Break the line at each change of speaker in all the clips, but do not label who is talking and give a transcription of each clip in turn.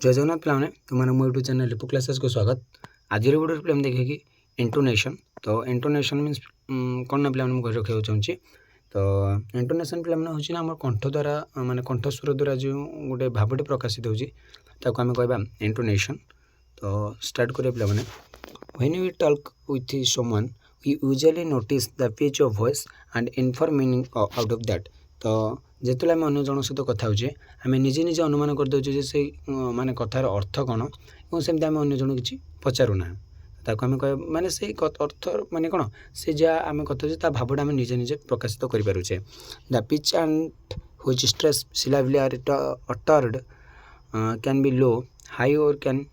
जय जगन्नाथ पे तुम मो यूट्यूब चैनल लिपु क्लासेस को स्वागत। आज वीडियो पे देखिए कि इंटोनेशन। तो इंटोनेशन मीन्स कौन ना पे कही रखा चाहिए। तो इंटोनेशन पे हूँ आम कंठ द्वारा माने कंठस्वर द्वारा जो गोटे भावटे प्रकाशित होता आम कहवा इंटोनेशन। तो स्टार्ट करें पे when we talk with someone we usually notice the pitch of voice and inform meaning out of that. तो जिते आम अन्य जन सहित कथा होचे आम निजे निजे अनुमान करदे से माने कथार अर्थ कौन और सेमती आम अन्य जन कि पचारूना ताको आम कह माने से अर्थ माने कौन से जहाँ आम कथा होचे भावटा आम निजे निजे प्रकाशित करें। The pitch and which stress syllables are uttered can be low high or can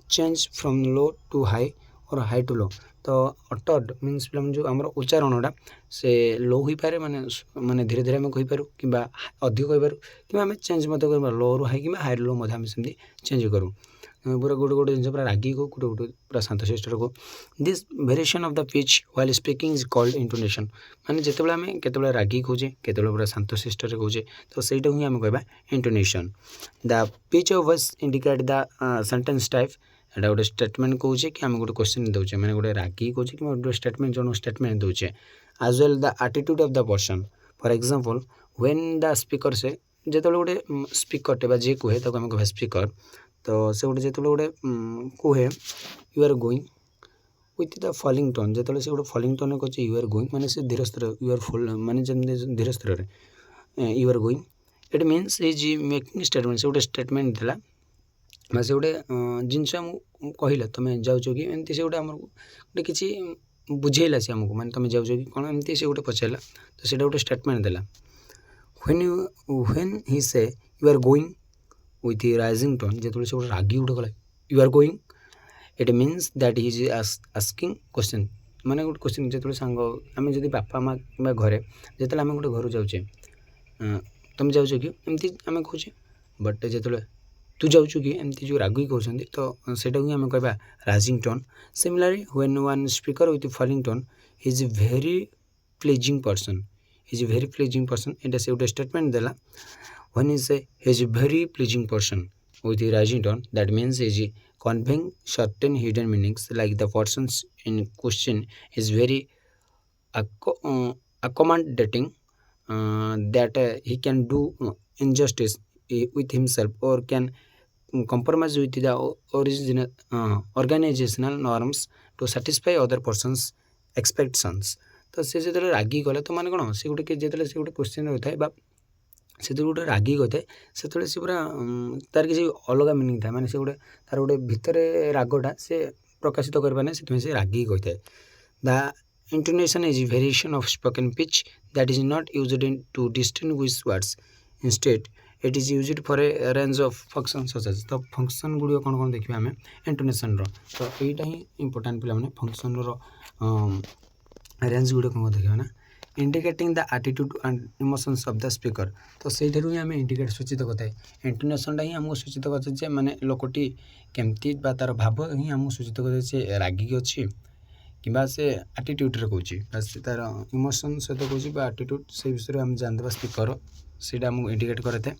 change from low to high or high to low. तो अटर्ड मीन्स जो आम उच्चारणटा से लो हो पारे माने माने धीरे धीरे आम कहीपर कि अधिक कहीपर कि आम चेंज कर लो रु हाई कि हाई लो आम सेमती चेंज करूँ पूरा गोटे गोटे जिन पूरा रागी को गोटे गोटे पूरा शांत शिष्ट को। This variation of the pitch while speaking is called intonation. माने जिते आम केतबेले रागी कहे केतबेले पूरा शांत शिष्ट कहे तो सहीटा ही आम कहवा intonation. The pitch of voice indicate the sentence type. एटा गोटे स्टेटमेंट कहे कि आम गोटे क्वेश्चन दौचे मैंने गोटे रागी कहे कि गोटे स्टेटमेंट जो स्टेटमेंट दौचे as well the attitude of the person. For example when the speaker say जो गोटे स्पीकर बा जी कहे आम कह स्पीकर। तो से गोटे जो गोटे कहे you are going with the falling tone जो से गोटे फॉलिंग टोन कहे यू आर गोइंग माने से धीर स्तर यू आर फुल माने जमी धीर स्तर you are going it means is making statement से गोटे स्टेटमेंट देला से गोटे जिनस कहला तुम जाऊच कि एमती से गोटे आम गोटे किसी बुझेला से आमको माने तुम जाऊच कि कौन एमती से गोटे पचारा तो से गोटे स्टेटमेंट देला। व्हेन ही से you are going with rising tone जो से गोटे रागी गोटे कला you are going it means that he is asking question माने गोटे क्वेश्चन जो सांग आम जब बापा माँ कि घरे जो आम गोटे घर जाऊे तुम जाऊच कि एमती आम कहे बट जो तू जाऊच कि एमती जो रागी कहते तो सेटा ही आम कहवा rising tone. Similarly when one speaker with falling tone is very pleasing person is very pleasing person एटा से गोटे स्टेटमेंट देला। When is he is very pleasing person with a rising tone that means is conveying certain hidden meanings like the persons in question is very accommodating that he can do injustice with himself or can compromise with the original organizational norms to satisfy other persons expectations। तो से जो रागी गला तो माने कौन से गोटे जो से गोटे क्वेश्चन होता है से गोटे रागी कहे से पूरा तार किसी अलग मिनिंग था माने से गोटे तार गोटे भितर रागटा से प्रकाशित करना से रागी कही। The intonation is variation of spoken pitch that is not used in to distinguish words instead it is used for a range of function such as. तो फंक्शन गुड़िक कौन कौन देखिए आम इंटोनेशन तो यहीटा ही इंपोर्टाट पे फंक्शन रेंज गुड़िक कौन देखा ना indicating the attitude and emotions of the speaker. तो से ही आम इंडिकेट सूचित करते इंटोनेशनटा ही आमको सूचित करते माने लोकटी केमती तार भाव ही आमको सूचित करते से रागिक अच्छी कि से एटीट्यूड कहे से तार इमोशन सहित कहे एटीट्यूड से विषय में आम जानते स्पीकर से आमको इंडिकेट करते।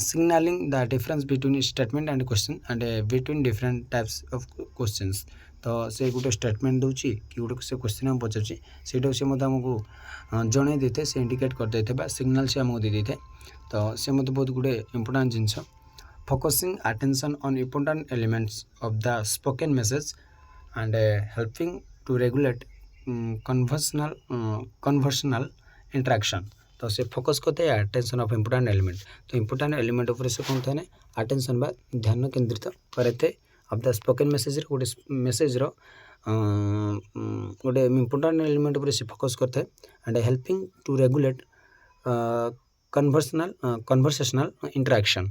Signalling the difference between statement and question and between different types of questions. तो से गोटे स्टेटमेंट दूसरी कि गोटे से क्वेश्चन आम पचार से आमको जन देते से इंडिकेट करते सिग्नाल से आमको दे देते। तो से मत बहुत गुड़े इंपोर्टाट जिनस focusing attention on important elements of the spoken message and helping to regulate conversational interaction. तो से फोकस करते हैं अटेंशन ऑफ इंपोर्टाट एलिमेंट। तो इंपोर्टाट एलिमेंट उपर से कौन था अटेंशन बा ध्यान केंद्रित करते ऑफ द स्पोकन मेसेज गोटे मेसेज गोटे इंपोर्टाट एलिमेंट उपर से फोकस करते and helping to regulate conversational interaction.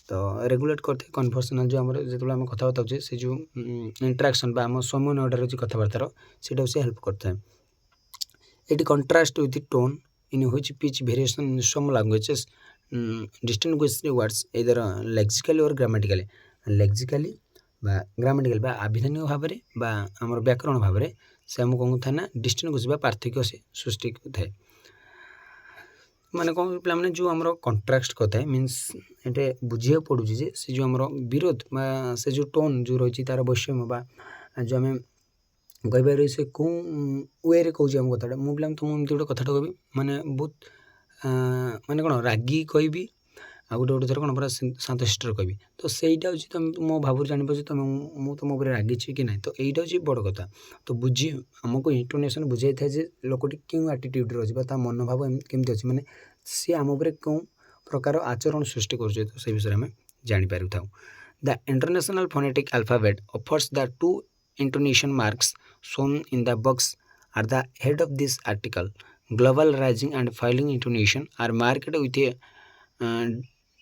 तो रेगुलेट करते कन्वर्सेशनल जो जो आम कथबार्ता होचे से जो इंटरेक्शन बा आम समय नटार जो कथबार्तार से हेल्प करता है। It contrast with tone in which pitch variation in some languages distinguish words either lexically or grammatically बा ग्रामेटिकल बा आभिधानिक भाव में बा आमर व्याकरण भाव में से आमको कौन था ना डिस्टिंग्विश बा पार्थक्य से सृष्टि होता है। माने कौन पे जो आम कंट्रास्ट कथा है मीन्स ये बुझे पड़ू जे से जो आम विरोध से जो टोन जो रही तार वैषम्य जो आम कहीपर से कौ वे कौच आम कथा मुझे तो मुझे गोटे कथा कह माने बहुत माने कौन रागी कहि आ गोटे गोटे थर कौन पूरा शांतशिष्ट कहि तो सहीटा हूँ तुम मो भाव जापर तुम मुझे तुम रागिची कि ना तो यहीटा हूँ बड़ कथा तो बुझी आमको इंटोनेशन बुझाई था लोकटी क्यों आटीट्यूड रही मनोभाव केमती अच्छे माने सी आम उपर कौन प्रकार आचरण सृष्टि कर तो से विषय में जापर था। The international phonetic alphabet offers the two intonation marks shown in the box at the head of this article. Global rising and falling intonation are marked with a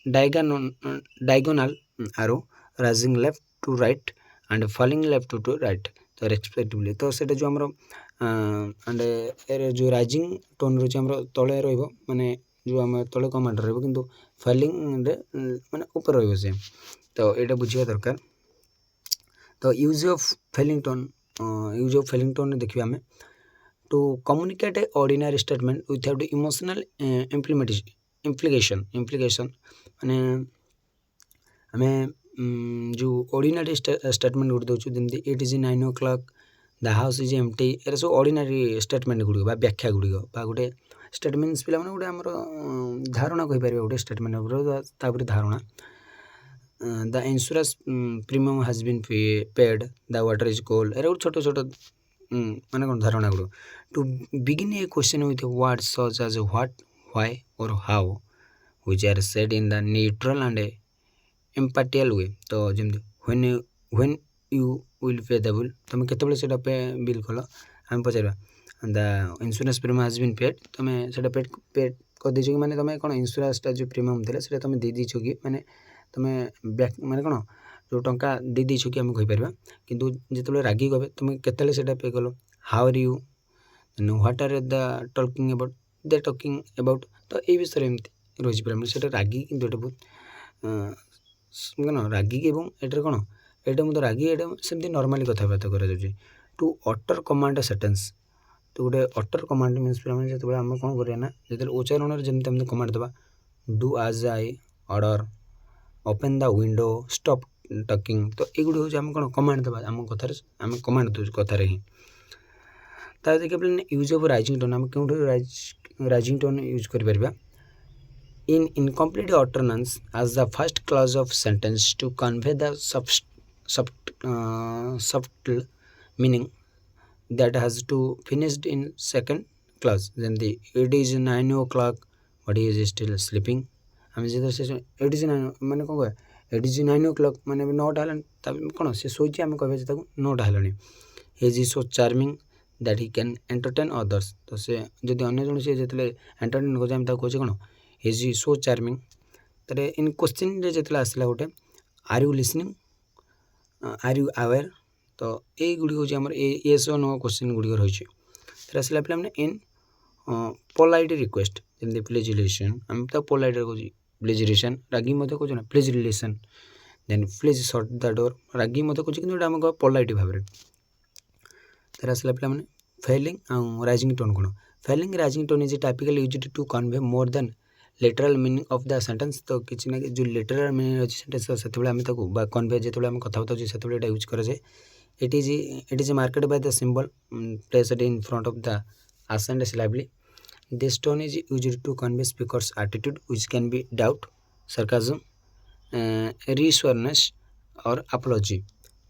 diagonal arrow rising left to right and falling left to right तो respectively तो सेटा जो हमरो and जो rising tone रही हमरो तले रहिबो माने जो हम तले कमांड रहिबो किंतु फॉलिंग रे माने ऊपर रहिबो से तो एटा बुझिया दरकार। तो यूज ऑफ फेलिंग टोन देखिए आम to communicate a ordinary statement without emotional implication माने आम जो ऑर्डिनरी स्टेटमेंट गुड दूँ जमी it is 9 o'clock the house is empty एरा सब ऑर्डिनरी स्टेटमेंट गुड़िक व्याख्या गुड़िक गोटे स्टेटमेंट्स पे गोटे आम धारणा कहीपर गोटे स्टेटमेंट धारणा the insurance premium has been paid the water is cold एरा छोट छोट माने कौन धारणा गुड़ to begin a question with words such as what why or how which are said in the neutral and impartial way तो जमी when you will pay the bill तुम केतबेले पे बिल कल आम पचार the insurance premium has been paid तुम से paid कर देछ कि माने तुम कौन इंश्योरेंसटा जो प्रीमियम थे तुम दे देछ कि माने तुम माने कौन जो टंका दे देछ कि आम कहीपर किंतु जिते रागी कहे तुम केतबेले पे कल how are you what are the talking about तो ये विषय एमती रही पूरा से रागी कि बहुत कौन रागी एवं एटार कौन एटा मतलब रागी एटा सेमती नॉर्मली कथबार्ता कर टू अटर कमांड सेटेंस तो गोटे अटर कमांड मीन्स पे जो आम कौन करना जो उच्चारण जमी आम कमांड देवा डू आज I order open the window stop talking तो ये हूँ आम कौन कमांड देवा आम कथार आम कमांड दूँ कथार ही तार देखिए यूज ऑफ राइजिंग टोन आम क्यों राइजिंग टोन यूज कर in incomplete utterance as the first clause of sentence to convey the subtle meaning that has to finished in second clause then the it is 9 o'clock but he is still sleeping हम जे it is 9 माने कौन कह it is 9 o'clock माने 9टा हलानी कौन से सोची आम कह 9टा हलानी he is so charming that he can entertain others तो से जदि अन्य जन से जो एंटरटेन कर कहे कौन इज सो चार्मिंग तो इन क्वेश्चन जो आसला गोटे are you listening are you aware तो ये गुड़ी हूँ आम येस और नो क्वेश्चन गुड़िक रही आसला पे इन पोलाइट रिक्वेस्ट जमी प्लीज लिसन आम तो पोलाइट कहे प्लीज लिसन रागी कहे ना please listen then please shut the door रागी कहे कि आम कह पोलाइट भाव में आसला पे फेलिंग आ राइजिंग टोन कौन falling rising tone is typically used to convey more than literal meaning of the sentence तो किसी ना जो लिटरल मीनिंग अच्छी सेंटेंस से आम कन्वे जो आम कथा से यूज कराए it is marked by the symbol placed in front of the ascend syllable this tone is used to convey speakers attitude which can be doubt sarcasm reassurance or apology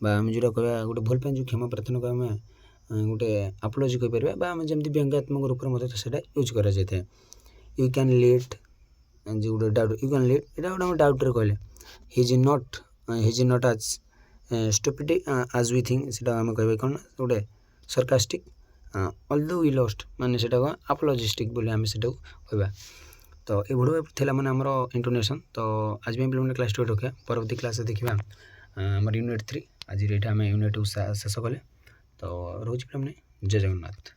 जो कह गोटे भूल पे जो क्षमा प्रार्थना को आम गोटे अपोलॉजी कहीपर आम जमी व्यंग्यात्मक रूप में यूज कराए यू कैन लीड जो गोटे डाउट यू कैन लीड यहाँ गोटे डाउट कहले हिज नॉट आज स्टुपिड आज वी थिंक से आम कह कौन गोटे सरकास्टिक ऑल्दो वी लॉस्ट माने से अपोलॉजिस्टिक बोली आम से कह तो ये भिडियो थी मैंने आमर इंटोनेशन तो आज भी क्लास 2 रखा परवर्ती क्लास देखा आम यूनिट 3 आज ये आम यूनिट शेष कले तो रोज पे जय जगन्नाथ।